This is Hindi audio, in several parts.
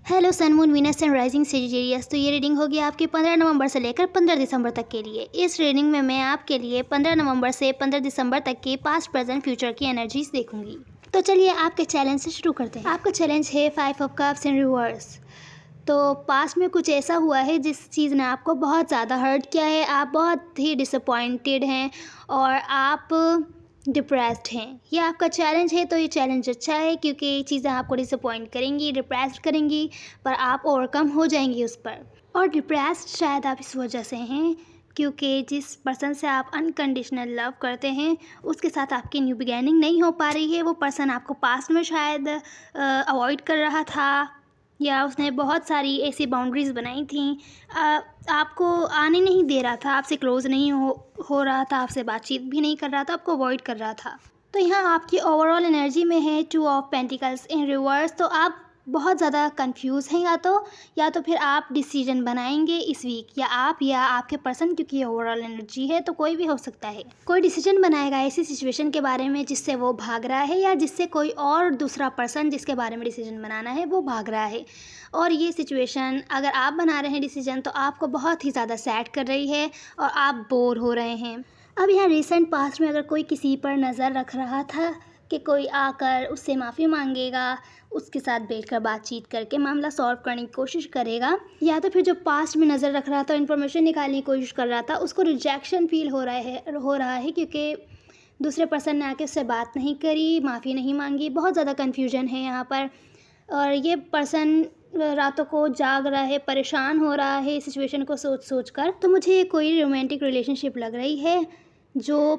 Hello sun moon Venus and rising Sagittarius. तो ये रीडिंग होगी आपकी 15 नवंबर से लेकर 15 दिसंबर तक के लिए। इस रीडिंग में मैं आपके लिए 15 नवंबर से 15 दिसंबर तक की पास्ट प्रेजेंट फ्यूचर की एनर्जीज देखूंगी। तो चलिए आपके चैलेंज से शुरू करते हैं। आपका चैलेंज है 5 ऑफ कप्स इन रिवर्स। तो पास्ट में कुछ ऐसा हुआ है जिस चीज़ ने आपको बहुत ज़्यादा हर्ट किया है, आप बहुत ही डिसअपॉइंटेड हैं और आप डिप्रेस्ड हैं। ये आपका चैलेंज है। तो ये चैलेंज अच्छा है क्योंकि ये चीज़ें आपको डिसअपॉइंट करेंगी, डिप्रेस्ड करेंगी, पर आप ओवरकम हो जाएंगी उस पर। और डिप्रेस्ड शायद आप इस वजह से हैं क्योंकि जिस पर्सन से आप अनकंडीशनल लव करते हैं उसके साथ आपकी न्यू बिगैनिंग नहीं हो पा रही है। वो पर्सन आपको पास्ट में शायद अवॉइड कर रहा था या उसने बहुत सारी ऐसी बाउंड्रीज़ बनाई थी, आपको आने नहीं दे रहा था, आपसे क्लोज़ नहीं हो रहा था, आपसे बातचीत भी नहीं कर रहा था, आपको अवॉइड कर रहा था। तो यहाँ आपकी ओवरऑल एनर्जी में है 2 ऑफ पेंटिकल्स इन रिवर्स। तो आप बहुत ज़्यादा कंफ्यूज हैं या तो फिर आप डिसीजन बनाएंगे इस वीक, या आपके पर्सन, क्योंकि ओवरऑल एनर्जी है तो कोई भी हो सकता है। कोई डिसीजन बनाएगा ऐसी सिचुएशन के बारे में जिससे वो भाग रहा है या जिससे कोई और दूसरा पर्सन जिसके बारे में डिसीजन बनाना है वो भाग रहा है। और ये सिचुएशन अगर आप बना रहे हैं डिसीजन तो आपको बहुत ही ज़्यादा सैड कर रही है और आप बोर हो रहे हैं। अब यहाँ रिसेंट पास्ट में अगर कोई किसी पर नज़र रख रहा था कि कोई आकर उससे माफ़ी मांगेगा, उसके साथ बैठकर बातचीत करके मामला सॉल्व करने की कोशिश करेगा, या तो फिर जो पास्ट में नज़र रख रहा था, इन्फॉर्मेशन निकालने की कोशिश कर रहा था, उसको रिजेक्शन फील हो रहा है क्योंकि दूसरे पर्सन ने आके उससे बात नहीं करी, माफ़ी नहीं मांगी। बहुत ज़्यादा कन्फ्यूजन है यहाँ पर। और ये पर्सन रातों को जाग रहा है, परेशान हो रहा है सिचुएशन को सोच कर। तो मुझे ये कोई रोमांटिक रिलेशनशिप लग रही है। जो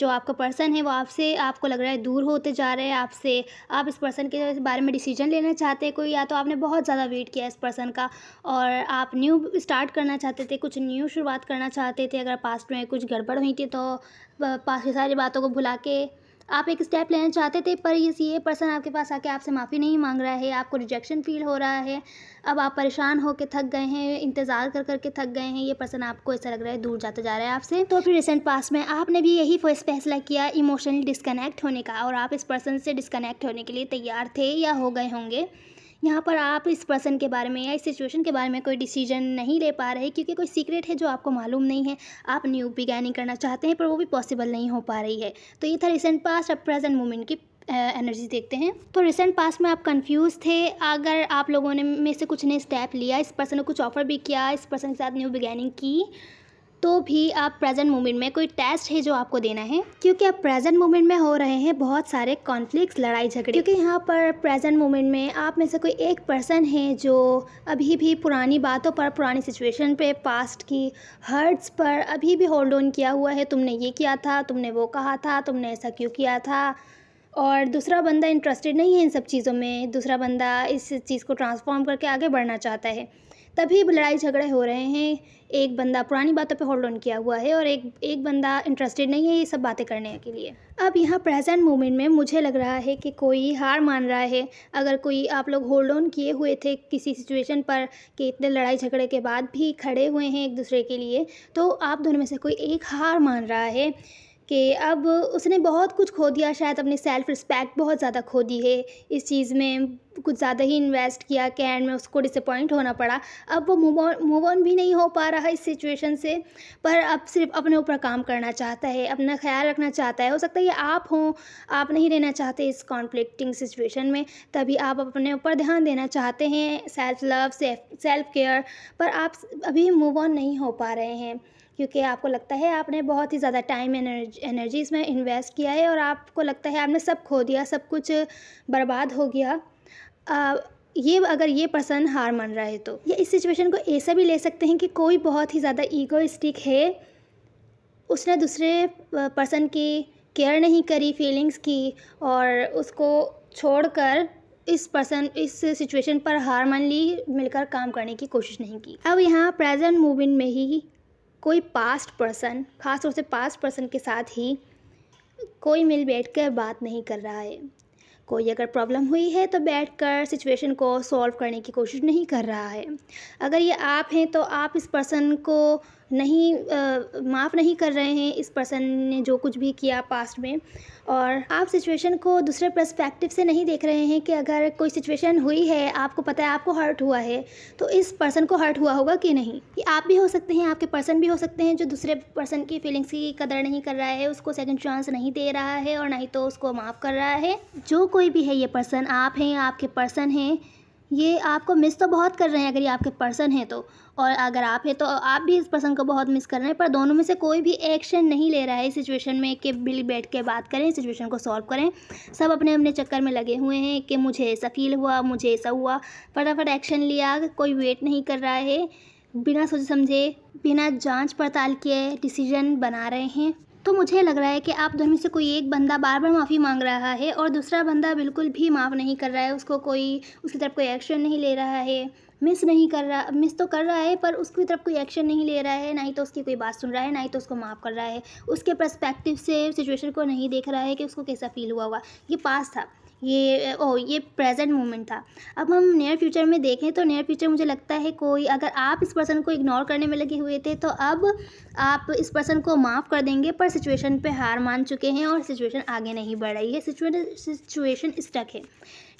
आपका पर्सन है वो आपको लग रहा है दूर होते जा रहे हैं आपसे। आप इस पर्सन के बारे में डिसीजन लेना चाहते हैं कोई, या तो आपने बहुत ज़्यादा वेट किया इस पर्सन का और आप न्यू स्टार्ट करना चाहते थे, कुछ न्यू शुरुआत करना चाहते थे। अगर पास्ट में कुछ गड़बड़ हुई थी तो पास्ट की सारी बातों को भुला के आप एक स्टेप लेना चाहते थे, पर ये पर्सन आपके पास आके आपसे माफ़ी नहीं मांग रहा है, आपको रिजेक्शन फील हो रहा है। अब आप परेशान होकर थक गए हैं, इंतज़ार कर के थक गए हैं। ये पर्सन आपको ऐसा लग रहा है दूर जाते जा रहा है आपसे। तो फिर रिसेंट पास्ट में आपने भी यही फैसला किया इमोशनली डिस्कनेक्ट होने का, और आप इस पर्सन से डिस्कनेक्ट होने के लिए तैयार थे या हो गए होंगे। यहाँ पर आप इस पर्सन के बारे में या इस सिचुएशन के बारे में कोई डिसीजन नहीं ले पा रहे क्योंकि कोई सीक्रेट है जो आपको मालूम नहीं है। आप न्यू बिगैनिंग करना चाहते हैं पर वो भी पॉसिबल नहीं हो पा रही है। तो ये था रिसेंट पास्ट। अब प्रेजेंट मोमेंट की एनर्जी देखते हैं। तो रिसेंट पास्ट में आप कंफ्यूज थे। अगर आप लोगों ने में से कुछ ने स्टेप लिया, इस पर्सन ने कुछ ऑफर भी किया, इस पर्सन के साथ न्यू बिगैनिंग की, तो भी आप प्रेजेंट मोमेंट में कोई टेस्ट है जो आपको देना है, क्योंकि अब प्रेजेंट मोमेंट में हो रहे हैं बहुत सारे कॉन्फ्लिक्ट्स, लड़ाई झगड़े। क्योंकि यहाँ पर प्रेजेंट मोमेंट में आप में से कोई एक पर्सन है जो अभी भी पुरानी बातों पर, पुरानी सिचुएशन पे, पास्ट की हर्ट्स पर अभी भी होल्ड ऑन किया हुआ है। तुमने ये किया था, तुमने वो कहा था, तुमने ऐसा क्यों किया था। और दूसरा बंदा इंटरेस्टेड नहीं है इन सब चीज़ों में। दूसरा बंदा इस चीज़ को ट्रांसफॉर्म करके आगे बढ़ना चाहता है, तभी लड़ाई झगड़े हो रहे हैं। एक बंदा पुरानी बातों पे होल्ड ऑन किया हुआ है और एक बंदा इंटरेस्टेड नहीं है ये सब बातें करने के लिए। अब यहाँ प्रेजेंट मोमेंट में मुझे लग रहा है कि कोई हार मान रहा है। अगर कोई आप लोग होल्ड ऑन किए हुए थे किसी सिचुएशन पर कि इतने लड़ाई झगड़े के बाद भी खड़े हुए हैं एक दूसरे के लिए, तो आप दोनों में से कोई एक हार मान रहा है कि अब उसने बहुत कुछ खो दिया, शायद अपनी सेल्फ़ रिस्पेक्ट बहुत ज़्यादा खो दी है इस चीज़ में, कुछ ज़्यादा ही इन्वेस्ट किया कि एंड में उसको डिसअपॉइंट होना पड़ा। अब वो मूव ऑन भी नहीं हो पा रहा है इस सिचुएशन से, पर अब सिर्फ अपने ऊपर काम करना चाहता है, अपना ख्याल रखना चाहता है। हो सकता है ये आप हों, आप नहीं रहना चाहते इस कॉन्फ्लिक्टिंग सिचुएशन में, तभी आप अपने ऊपर ध्यान देना चाहते हैं, सेल्फ लव, सेल्फ केयर, पर आप अभी मूव ऑन नहीं हो पा रहे हैं क्योंकि आपको लगता है आपने बहुत ही ज़्यादा टाइम एनर्जी इसमें इन्वेस्ट किया है और आपको लगता है आपने सब खो दिया, सब कुछ बर्बाद हो गया। अगर ये पर्सन हार मान रहा है तो ये इस सिचुएशन को ऐसा भी ले सकते हैं कि कोई बहुत ही ज़्यादा ईगोइस्टिक है, उसने दूसरे पर्सन की केयर नहीं करी, फीलिंग्स की, और उसको छोड़कर इस सिचुएशन पर हार मान ली, मिलकर काम करने की कोशिश नहीं की। अब यहाँ प्रेजेंट मोमेंट में ही कोई पास्ट पर्सन, ख़ास तौर से पास्ट पर्सन के साथ ही कोई मिल बैठकर बात नहीं कर रहा है। कोई अगर प्रॉब्लम हुई है तो बैठकर सिचुएशन को सॉल्व करने की कोशिश नहीं कर रहा है। अगर ये आप हैं तो आप इस पर्सन को नहीं माफ़ नहीं कर रहे हैं इस पर्सन ने जो कुछ भी किया पास्ट में, और आप सिचुएशन को दूसरे पर्सपेक्टिव से नहीं देख रहे हैं कि अगर कोई सिचुएशन हुई है, आपको पता है आपको हर्ट हुआ है, तो इस पर्सन को हर्ट हुआ होगा कि नहीं। ये आप भी हो सकते हैं, आपके पर्सन भी हो सकते हैं जो दूसरे पर्सन की फीलिंग्स की कदर नहीं कर रहा है, उसको सेकंड चांस नहीं दे रहा है और ना ही तो उसको माफ़ कर रहा है। जो कोई भी है ये पर्सन, आप हैं, आपके पर्सन हैं, ये आपको मिस तो बहुत कर रहे हैं अगर ये आपके पर्सन हैं तो, और अगर आप हैं तो आप भी इस पर्सन को बहुत मिस कर रहे हैं, पर दोनों में से कोई भी एक्शन नहीं ले रहा है इस सिचुएशन में कि मिल बैठ के बात करें, सिचुएशन को सॉल्व करें। सब अपने अपने चक्कर में लगे हुए हैं कि मुझे ऐसा फील हुआ, मुझे ऐसा हुआ, फटाफट एक्शन लिया, कोई वेट नहीं कर रहा है, बिना सोचे समझे, बिना जांच पड़ताल किए डिसीजन बना रहे हैं। तो मुझे लग रहा है कि आप दोनों में से कोई एक बंदा बार बार माफ़ी मांग रहा है और दूसरा बंदा बिल्कुल भी माफ़ नहीं कर रहा है, उसको कोई उसकी तरफ कोई एक्शन नहीं ले रहा है, मिस नहीं कर रहा, मिस तो कर रहा है पर उसकी तरफ कोई एक्शन नहीं ले रहा है, ना ही तो उसकी कोई बात सुन रहा है, ना ही तो उसको माफ़ कर रहा है, उसके पर्सपेक्टिव से सिचुएशन को नहीं देख रहा है कि उसको कैसा फील हुआ होगा। ये पास्ट था, ये प्रेजेंट मोमेंट था। अब हम नियर फ्यूचर में देखें तो नियर फ्यूचर मुझे लगता है कोई, अगर आप इस पर्सन को इग्नोर करने में लगे हुए थे तो अब आप इस पर्सन को माफ़ कर देंगे, पर सिचुएशन पे हार मान चुके हैं और सिचुएशन आगे नहीं बढ़ रही है, सिचुएशन स्टक है।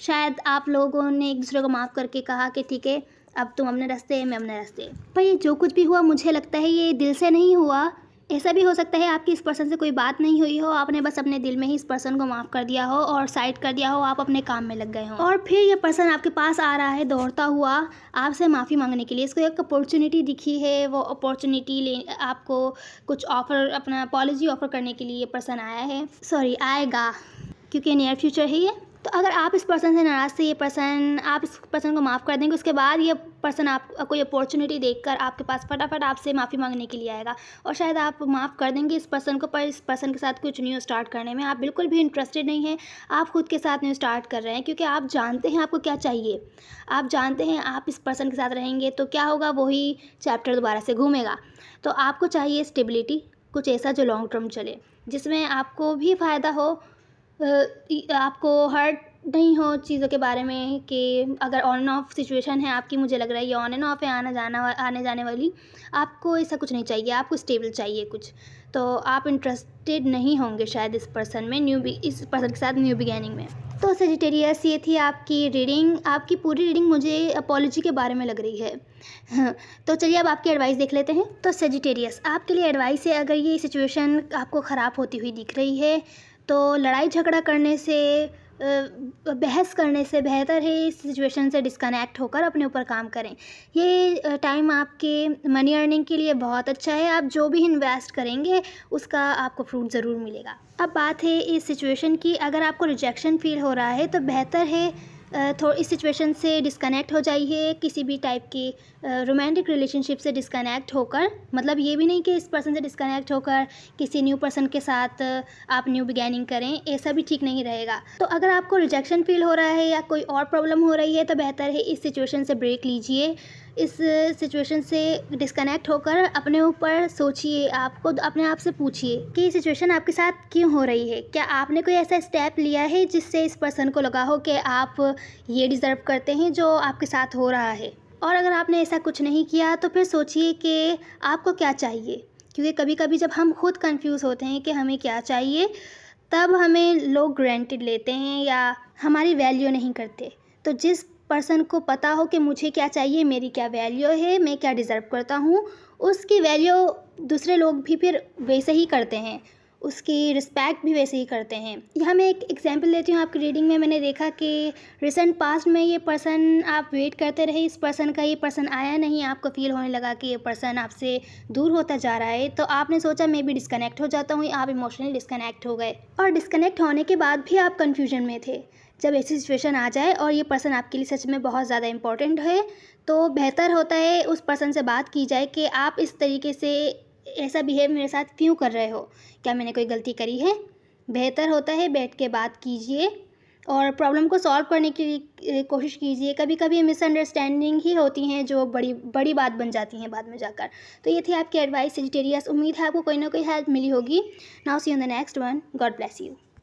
शायद आप लोगों ने एक दूसरे को माफ़ करके कहा कि ठीक है अब तुम अपने रास्ते, मैं अपने रास्ते, पर ये जो कुछ भी हुआ मुझे लगता है ये दिल से नहीं हुआ। ऐसा भी हो सकता है आपकी इस पर्सन से कोई बात नहीं हुई हो, आपने बस अपने दिल में ही इस पर्सन को माफ़ कर दिया हो और साइड कर दिया हो, आप अपने काम में लग गए हो, और फिर ये पर्सन आपके पास आ रहा है दौड़ता हुआ आपसे माफ़ी मांगने के लिए। इसको एक अपॉर्चुनिटी दिखी है, वो अपॉर्चुनिटी ले आपको कुछ ऑफ़र, अपना अपॉलॉजी ऑफ़र करने के लिए ये पर्सन आया है, सॉरी आएगा, क्योंकि नियर फ्यूचर है ये। तो अगर आप इस पर्सन से नाराज़ थे, ये पर्सन, आप इस पर्सन को माफ़ कर देंगे, उसके बाद ये पर्सन आप कोई अपॉर्चुनिटी देखकर आपके पास फटाफट आपसे माफ़ी मांगने के लिए आएगा, और शायद आप माफ़ कर देंगे इस पर्सन को, पर इस पर्सन के साथ कुछ न्यू स्टार्ट करने में आप बिल्कुल भी इंटरेस्टेड नहीं हैं। आप खुद के साथ न्यू स्टार्ट कर रहे हैं क्योंकि आप जानते हैं आपको क्या चाहिए, आप जानते हैं आप इस पर्सन के साथ रहेंगे तो क्या होगा, वही चैप्टर दोबारा से घूमेगा। तो आपको चाहिए स्टेबिलिटी, कुछ ऐसा जो लॉन्ग टर्म चले, जिसमें आपको भी फ़ायदा हो, आपको हर्ट नहीं हो चीज़ों के बारे में कि अगर ऑन एंड ऑफ सिचुएशन है आपकी, मुझे लग रहा है ये ऑन एंड ऑफ है, आने जाने वाली, आपको ऐसा कुछ नहीं चाहिए, आपको स्टेबल चाहिए कुछ। तो आप इंटरेस्टेड नहीं होंगे शायद इस पर्सन में, इस पर्सन के साथ न्यू बिगैनिंग में। तो सजिटेरियस, ये थी आपकी रीडिंग। आपकी पूरी रीडिंग मुझे अपॉलॉजी के बारे में लग रही है। तो चलिए अब आपकी एडवाइस देख लेते हैं। तो सजिटेरियस, आपके लिए एडवाइस है, अगर ये सिचुएशन आपको ख़राब होती हुई दिख रही है तो लड़ाई झगड़ा करने से, बहस करने से बेहतर है इस सिचुएशन से डिस्कनेक्ट होकर अपने ऊपर काम करें। ये टाइम आपके मनी अर्निंग के लिए बहुत अच्छा है, आप जो भी इन्वेस्ट करेंगे उसका आपको फ्रूट ज़रूर मिलेगा। अब बात है इस सिचुएशन की, अगर आपको रिजेक्शन फील हो रहा है तो बेहतर है इस सिचुएशन से डिस्कनेक्ट हो जाइए, किसी भी टाइप की रोमांटिक रिलेशनशिप से डिस्कनेक्ट होकर, मतलब ये भी नहीं कि इस पर्सन से डिस्कनेक्ट होकर किसी न्यू पर्सन के साथ आप न्यू बिगैनिंग करें, ऐसा भी ठीक नहीं रहेगा। तो अगर आपको रिजेक्शन फील हो रहा है या कोई और प्रॉब्लम हो रही है तो बेहतर है इस सिचुएशन से ब्रेक लीजिए, इस सिचुएशन से डिस्कनेक्ट होकर अपने ऊपर सोचिए, आपको अपने आप से पूछिए कि ये सिचुएशन आपके साथ क्यों हो रही है, क्या आपने कोई ऐसा स्टेप लिया है जिससे इस पर्सन को लगा हो कि आप ये डिज़र्व करते हैं जो आपके साथ हो रहा है। और अगर आपने ऐसा कुछ नहीं किया तो फिर सोचिए कि आपको क्या चाहिए, क्योंकि कभी कभी जब हम खुद कंफ्यूज होते हैं कि हमें क्या चाहिए, तब हमें लोग ग्रांटेड लेते हैं या हमारी वैल्यू नहीं करते। तो जिस पर्सन को पता हो कि मुझे क्या चाहिए, मेरी क्या वैल्यू है, मैं क्या डिज़र्व करता हूँ, उसकी वैल्यू दूसरे लोग भी फिर वैसे ही करते हैं, उसकी रिस्पेक्ट भी वैसे ही करते हैं। यहाँ मैं एक एग्जांपल देती हूँ। आपकी रीडिंग में मैंने देखा कि रिसेंट पास्ट में ये पर्सन, आप वेट करते रहे इस पर्सन का, ये पर्सन आया नहीं, आपको फील होने लगा कि ये पर्सन आपसे दूर होता जा रहा है, तो आपने सोचा मैं भी डिस्कनेक्ट हो जाता हूँ, आप इमोशनली डिस्कनेक्ट हो गए, और डिस्कनेक्ट होने के बाद भी आप कन्फ्यूजन में थे। जब ऐसी सिचुएशन आ जाए और ये पर्सन आपके लिए सच में बहुत ज़्यादा इम्पोर्टेंट है, तो बेहतर होता है उस पर्सन से बात की जाए कि आप इस तरीके से ऐसा बिहेव मेरे साथ क्यों कर रहे हो, क्या मैंने कोई गलती करी है। बेहतर होता है बैठ के बात कीजिए और प्रॉब्लम को सॉल्व करने की कोशिश कीजिए। कभी कभी मिसअंडरस्टैंडिंग ही होती हैं जो बड़ी बड़ी बात बन जाती हैं बाद में जाकर। तो ये थी आपकी एडवाइस सजिटेरियस। उम्मीद है आपको कोई ना कोई हेल्प मिली होगी। Now see on the next one. God bless you.